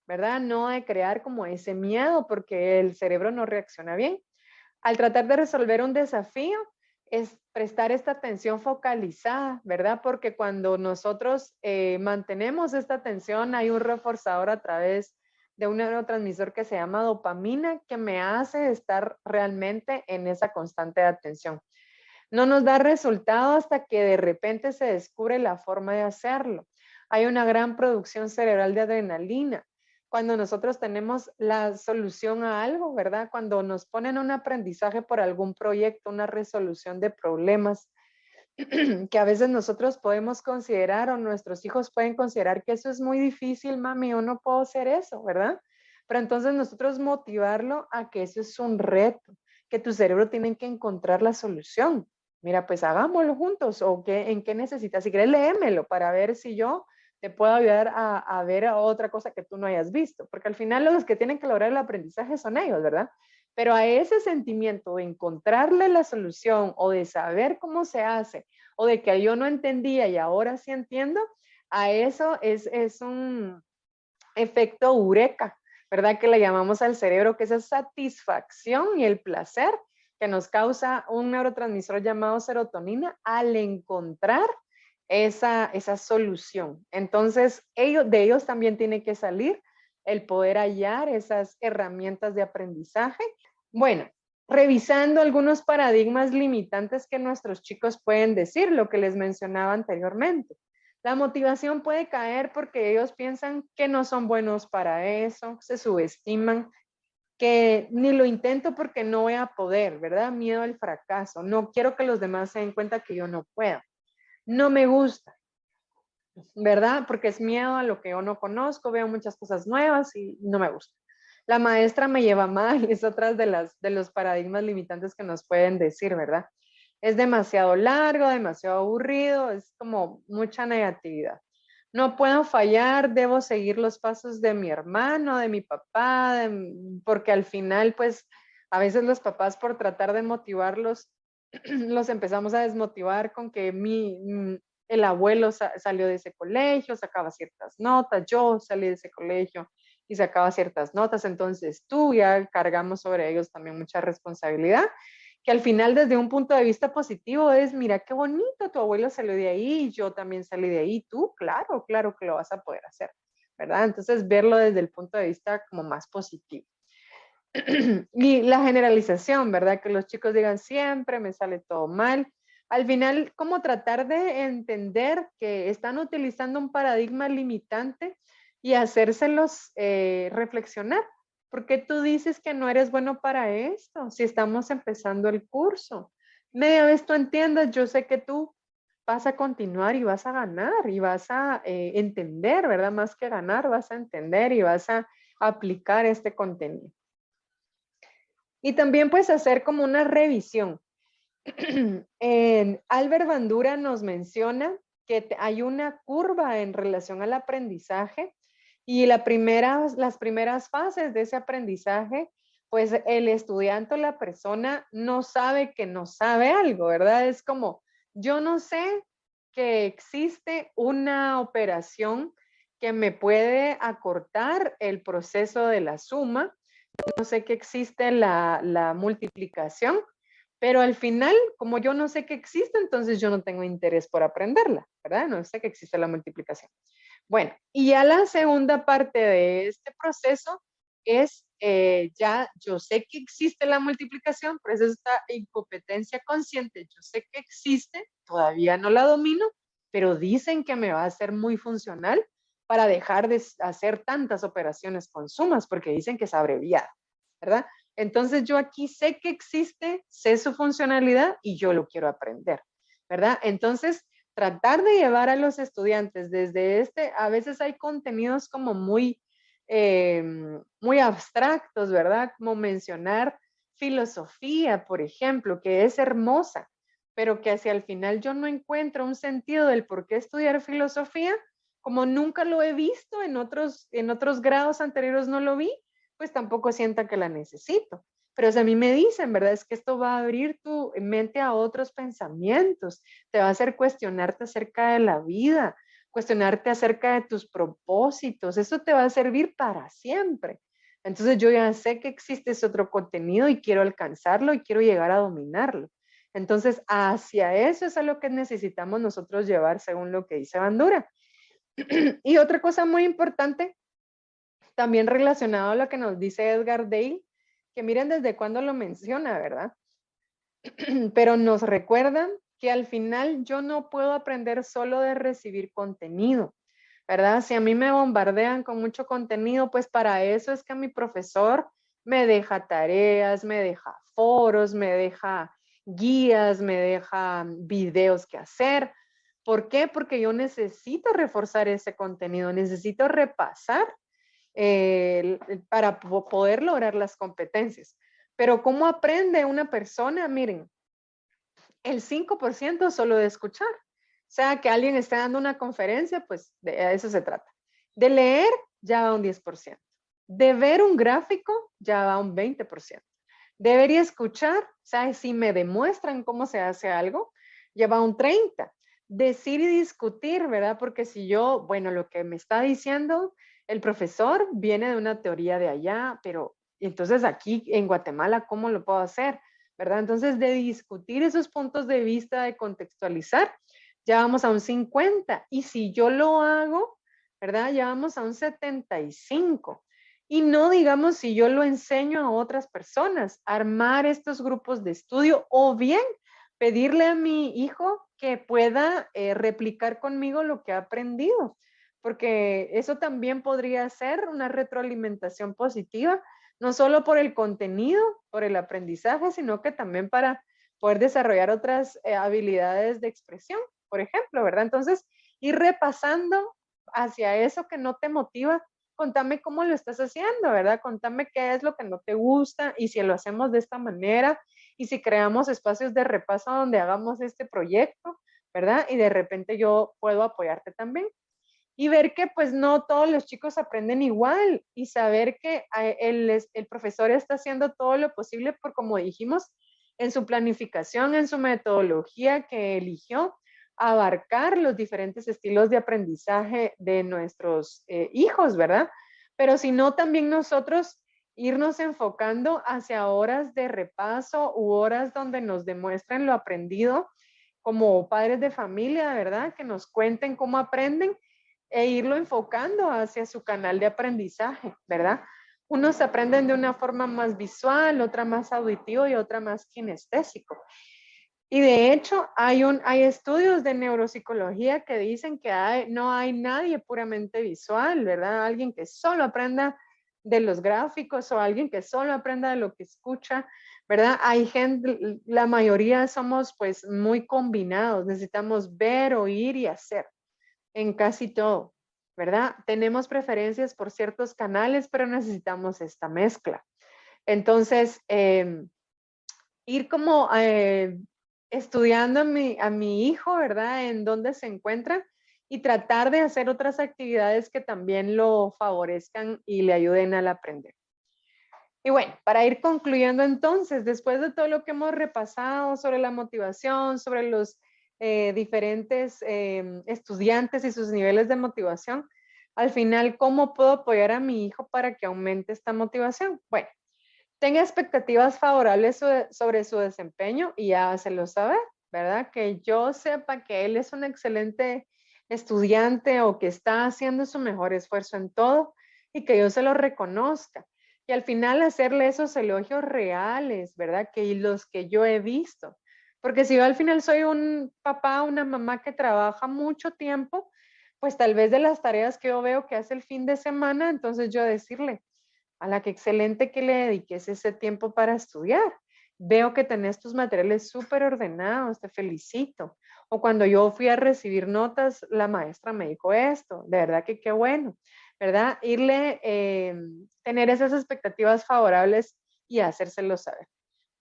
¿verdad? No de crear como ese miedo porque el cerebro no reacciona bien. Al tratar de resolver un desafío, es prestar esta atención focalizada, ¿verdad? Porque cuando nosotros mantenemos esta atención, hay un reforzador a través de un neurotransmisor que se llama dopamina que me hace estar realmente en esa constante de atención. No nos da resultado hasta que de repente se descubre la forma de hacerlo. Hay una gran producción cerebral de adrenalina. Cuando nosotros tenemos la solución a algo, ¿verdad? Cuando nos ponen un aprendizaje por algún proyecto, una resolución de problemas, que a veces nosotros podemos considerar o nuestros hijos pueden considerar que eso es muy difícil, mami, yo no puedo hacer eso, ¿verdad? Pero entonces nosotros motivarlo a que eso es un reto, que tu cerebro tiene que encontrar la solución. Mira, pues hagámoslo juntos o en qué necesitas. Si quieres, léemelo para ver si yo te puedo ayudar a ver otra cosa que tú no hayas visto, porque al final los que tienen que lograr el aprendizaje son ellos, ¿verdad? Pero a ese sentimiento de encontrarle la solución o de saber cómo se hace o de que yo no entendía y ahora sí entiendo, a eso es un efecto eureka, ¿verdad? Que le llamamos al cerebro, que esa satisfacción y el placer que nos causa un neurotransmisor llamado serotonina al encontrar esa solución. Entonces, de ellos también tiene que salir el poder hallar esas herramientas de aprendizaje. Bueno, revisando algunos paradigmas limitantes que nuestros chicos pueden decir, lo que les mencionaba anteriormente. La motivación puede caer porque ellos piensan que no son buenos para eso, se subestiman, que ni lo intento porque no voy a poder, ¿verdad? Miedo al fracaso, no quiero que los demás se den cuenta que yo no puedo. No me gusta, ¿verdad? Porque es miedo a lo que yo no conozco, veo muchas cosas nuevas y no me gusta. La maestra me lleva mal, es otra de los paradigmas limitantes que nos pueden decir, ¿verdad? Es demasiado largo, demasiado aburrido, es como mucha negatividad. No puedo fallar, debo seguir los pasos de mi hermano, de mi papá, porque al final, pues, a veces los papás por tratar de motivarlos, los empezamos a desmotivar con que el abuelo salió de ese colegio, sacaba ciertas notas, yo salí de ese colegio y sacaba ciertas notas, entonces tú ya cargamos sobre ellos también mucha responsabilidad, que al final desde un punto de vista positivo es, mira qué bonito, tu abuelo salió de ahí, yo también salí de ahí, tú, claro, claro que lo vas a poder hacer, ¿verdad? Entonces verlo desde el punto de vista como más positivo. Y la generalización, ¿verdad? Que los chicos digan siempre me sale todo mal. Al final, ¿cómo tratar de entender que están utilizando un paradigma limitante y hacérselos reflexionar? ¿Por qué tú dices que no eres bueno para esto si estamos empezando el curso? Media vez tú entiendas, yo sé que tú vas a continuar y vas a ganar y vas a entender, ¿verdad? Más que ganar, vas a entender y vas a aplicar este contenido. Y también puedes hacer como una revisión. Albert Bandura nos menciona que hay una curva en relación al aprendizaje y las primeras fases de ese aprendizaje, pues el estudiante o la persona no sabe que no sabe algo, ¿verdad? Es como, yo no sé que existe una operación que me puede acortar el proceso de la suma, no sé que existe la multiplicación, pero al final, como yo no sé que existe, entonces yo no tengo interés por aprenderla, ¿verdad? No sé que existe la multiplicación. Bueno, y ya la segunda parte de este proceso es, ya yo sé que existe la multiplicación, pero es esta incompetencia consciente, yo sé que existe, todavía no la domino, pero dicen que me va a ser muy funcional para dejar de hacer tantas operaciones con sumas, porque dicen que es abreviada, ¿verdad? Entonces yo aquí sé que existe, sé su funcionalidad y yo lo quiero aprender, ¿verdad? Entonces, tratar de llevar a los estudiantes desde a veces hay contenidos como muy abstractos, ¿verdad? Como mencionar filosofía, por ejemplo, que es hermosa, pero que hacia el final yo no encuentro un sentido del por qué estudiar filosofía, como nunca lo he visto en otros grados anteriores no lo vi, pues tampoco sienta que la necesito. Pero si a mí me dicen, ¿verdad? Es que esto va a abrir tu mente a otros pensamientos, te va a hacer cuestionarte acerca de la vida, cuestionarte acerca de tus propósitos, eso te va a servir para siempre. Entonces yo ya sé que existe ese otro contenido y quiero alcanzarlo y quiero llegar a dominarlo. Entonces, hacia eso es a lo que necesitamos nosotros llevar según lo que dice Bandura. Y otra cosa muy importante, también relacionado a lo que nos dice Edgar Dale, que miren desde cuándo lo menciona, ¿verdad? Pero nos recuerdan que al final yo no puedo aprender solo de recibir contenido, ¿verdad? Si a mí me bombardean con mucho contenido, pues para eso es que mi profesor me deja tareas, me deja foros, me deja guías, me deja videos que hacer. ¿Por qué? Porque yo necesito reforzar ese contenido, necesito repasar para poder lograr las competencias. Pero ¿cómo aprende una persona? Miren, el 5% solo de escuchar. sea que alguien esté dando una conferencia, pues de eso se trata. De leer, ya va un 10%. De ver un gráfico, ya va un 20%. De ver y escuchar, o sea, si me demuestran cómo se hace algo, ya va un 30%. Decir y discutir, ¿verdad? Porque si yo, bueno, lo que me está diciendo el profesor viene de una teoría de allá, pero entonces aquí en Guatemala, ¿cómo lo puedo hacer? ¿Verdad? Entonces, de discutir esos puntos de vista, de contextualizar, ya vamos a un 50%. Y si yo lo hago, ¿verdad? Ya vamos a un 75%. Y no digamos si yo lo enseño a otras personas, armar estos grupos de estudio o bien pedirle a mi hijo que pueda replicar conmigo lo que ha aprendido, porque eso también podría ser una retroalimentación positiva, no solo por el contenido, por el aprendizaje, sino que también para poder desarrollar otras habilidades de expresión, por ejemplo, ¿verdad? Entonces, ir repasando hacia eso que no te motiva, contame cómo lo estás haciendo, ¿verdad? Contame qué es lo que no te gusta y si lo hacemos de esta manera y si creamos espacios de repaso donde hagamos este proyecto, ¿verdad? Y de repente yo puedo apoyarte también. Y ver que pues no todos los chicos aprenden igual y saber que el profesor está haciendo todo lo posible por, como dijimos, en su planificación, en su metodología que eligió, abarcar los diferentes estilos de aprendizaje de nuestros hijos, ¿verdad? Pero si no, también nosotros irnos enfocando hacia horas de repaso u horas donde nos demuestren lo aprendido como padres de familia, ¿verdad? Que nos cuenten cómo aprenden e irlo enfocando hacia su canal de aprendizaje, ¿verdad? Unos aprenden de una forma más visual, otra más auditivo y otra más kinestésico. Y de hecho, hay estudios de neuropsicología que dicen que no hay nadie puramente visual, ¿verdad? Alguien que solo aprenda de los gráficos o alguien que solo aprenda de lo que escucha, ¿verdad? Hay gente, la mayoría somos pues muy combinados, necesitamos ver, oír y hacer en casi todo, ¿verdad? Tenemos preferencias por ciertos canales, pero necesitamos esta mezcla. Entonces, ir como estudiando a mi hijo, ¿verdad? En dónde se encuentra y tratar de hacer otras actividades que también lo favorezcan y le ayuden al aprender. Y bueno, para ir concluyendo entonces, después de todo lo que hemos repasado sobre la motivación, sobre los diferentes estudiantes y sus niveles de motivación, al final, ¿cómo puedo apoyar a mi hijo para que aumente esta motivación? Bueno, tenga expectativas favorables sobre su desempeño y hágaselo saber, ¿verdad? Que yo sepa que él es un excelente estudiante o que está haciendo su mejor esfuerzo en todo y que yo se lo reconozca. Y al final hacerle esos elogios reales, ¿verdad? Que los que yo he visto. Porque si yo al final soy un papá, una mamá que trabaja mucho tiempo, pues tal vez de las tareas que yo veo que hace el fin de semana, entonces yo decirle, a la que excelente que le dediques ese tiempo para estudiar. Veo que tenés tus materiales súper ordenados, te felicito. O cuando yo fui a recibir notas, la maestra me dijo esto, de verdad que qué bueno, ¿verdad? Irle, tener esas expectativas favorables y hacérselo saber.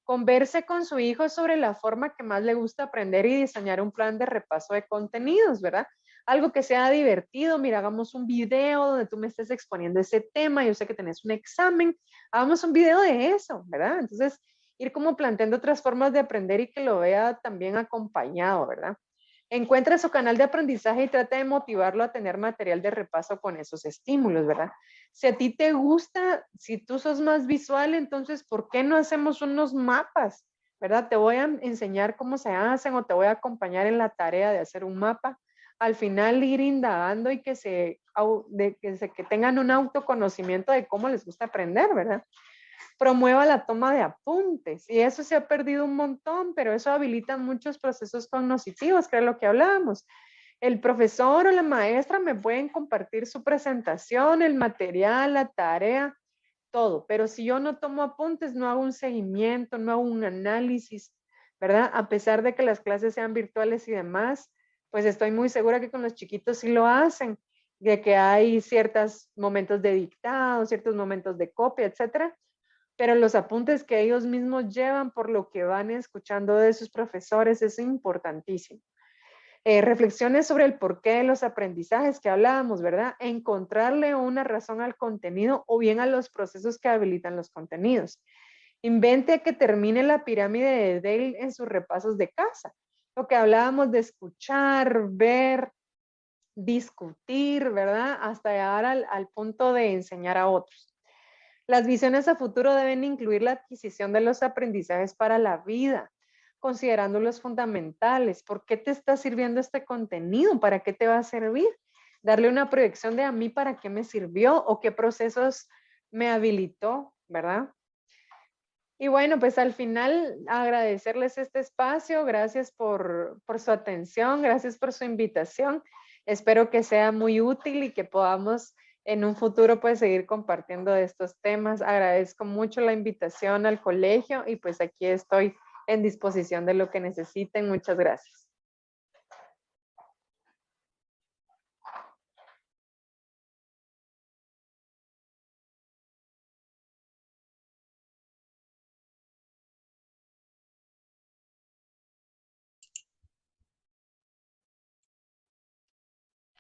Converse con su hijo sobre la forma que más le gusta aprender y diseñar un plan de repaso de contenidos, ¿verdad? Algo que sea divertido, mira, hagamos un video donde tú me estés exponiendo ese tema, yo sé que tenés un examen, hagamos un video de eso, ¿verdad? Entonces, ir como planteando otras formas de aprender y que lo vea también acompañado, ¿verdad? Encuentra su canal de aprendizaje y trata de motivarlo a tener material de repaso con esos estímulos, ¿verdad? Si a ti te gusta, si tú sos más visual, entonces, ¿por qué no hacemos unos mapas? ¿Verdad? Te voy a enseñar cómo se hacen o te voy a acompañar en la tarea de hacer un mapa. Al final ir indagando y que tengan un autoconocimiento de cómo les gusta aprender, ¿verdad? Promueva la toma de apuntes y eso se ha perdido un montón, pero eso habilita muchos procesos cognitivos, que es lo que hablábamos. El profesor o la maestra me pueden compartir su presentación, el material, la tarea, todo, pero si yo no tomo apuntes, no hago un seguimiento, no hago un análisis, ¿verdad? A pesar de que las clases sean virtuales y demás, pues estoy muy segura que con los chiquitos sí lo hacen, de que hay ciertos momentos de dictado, ciertos momentos de copia, etcétera, pero los apuntes que ellos mismos llevan por lo que van escuchando de sus profesores es importantísimo. Reflexiones sobre el porqué de los aprendizajes que hablábamos, ¿verdad? Encontrarle una razón al contenido o bien a los procesos que habilitan los contenidos. Invente que termine la pirámide de Dale en sus repasos de casa. Lo que hablábamos de escuchar, ver, discutir, ¿verdad? Hasta llegar al punto de enseñar a otros. Las visiones a futuro deben incluir la adquisición de los aprendizajes para la vida, considerándolos fundamentales. ¿Por qué te está sirviendo este contenido? ¿Para qué te va a servir? Darle una proyección de a mí para qué me sirvió o qué procesos me habilitó, ¿verdad? Y bueno, pues al final agradecerles este espacio, gracias por su atención, gracias por su invitación. Espero que sea muy útil y que podamos en un futuro pues seguir compartiendo de estos temas. Agradezco mucho la invitación al colegio y pues aquí estoy en disposición de lo que necesiten. Muchas gracias.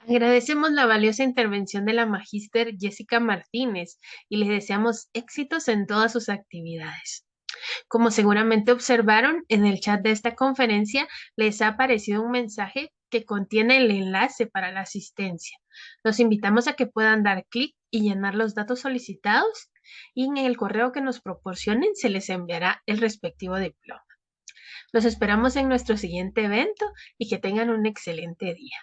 Agradecemos la valiosa intervención de la magíster Jessica Martínez y les deseamos éxitos en todas sus actividades. Como seguramente observaron, en el chat de esta conferencia les ha aparecido un mensaje que contiene el enlace para la asistencia. Los invitamos a que puedan dar clic y llenar los datos solicitados y en el correo que nos proporcionen se les enviará el respectivo diploma. Los esperamos en nuestro siguiente evento y que tengan un excelente día.